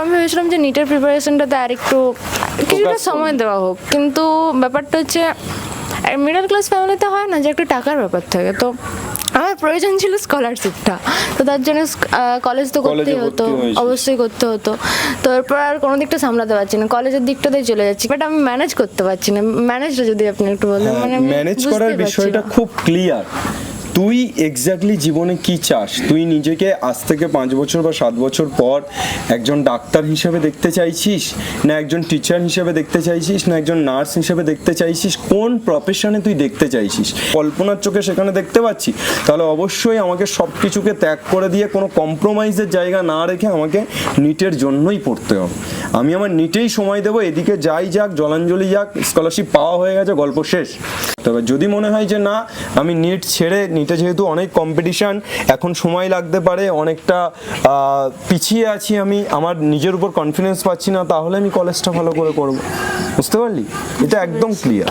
আমি ভেবেছিলাম যে নিটের প্রিপারেশনটাতে আর একটু কিছুটা সময় দেওয়া হোক, কিন্তু ব্যাপারটা হচ্ছে মিডল ক্লাস ফ্যামিলিতে হয় না যে একটু টাকার ব্যাপার থাকে, তো আমার প্রয়োজন ছিল স্কলারশিপটা, তো তার জন্য কলেজ তো করতেই হতো, অবশ্যই করতে হতো। তো এরপর আর কোনো দিকটা সামলাতে পারছি না, কলেজের দিকটাতেই চলে যাচ্ছি, বাট আমি ম্যানেজ করতে পারছি না। ম্যানেজটা যদি আপনি একটু বলেন, মানে ম্যানেজ করার বিষয়টা খুব ক্লিয়ার। তুই এক্স্যাক্টলি জীবনে কি চাস, তুই নিজেকে আজ থেকে 5 বছর বা 7 বছর পর একজন ডাক্তার হিসেবে দেখতে চাইছিস, না একজন টিচার হিসেবে দেখতে চাইছিস, না একজন নার্স হিসেবে দেখতে চাইছিস, কোন প্রফেশনে তুই দেখতে চাইছিস? কল্পনার চোখে সেখানে দেখতে পাচ্ছি, তাহলে অবশ্যই আমাকে সব কিছুকে ত্যাগ করে দিয়ে কোনো কম্প্রোমাইজের জায়গা না রেখে আমাকে নিটের জন্যই পড়তে হবে। আমি আমার নিটেই সময় দেবো, এদিকে যাই যাক, জলাঞ্জলি যাক, স্কলারশিপ পাওয়া হয়ে গেছে, গল্প শেষ। তবে যদি মনে হয় যে না, আমি নিট ছেড়ে, নিটে যেহেতু অনেক কম্পিটিশান, এখন সময় লাগতে পারে, অনেকটা পিছিয়ে আছি, আমি আমার নিজের উপর কনফিডেন্স পাচ্ছি না, তাহলে আমি কলেজটা ভালো করে করবো। বুঝতে পারলি? এটা একদম ক্লিয়ার।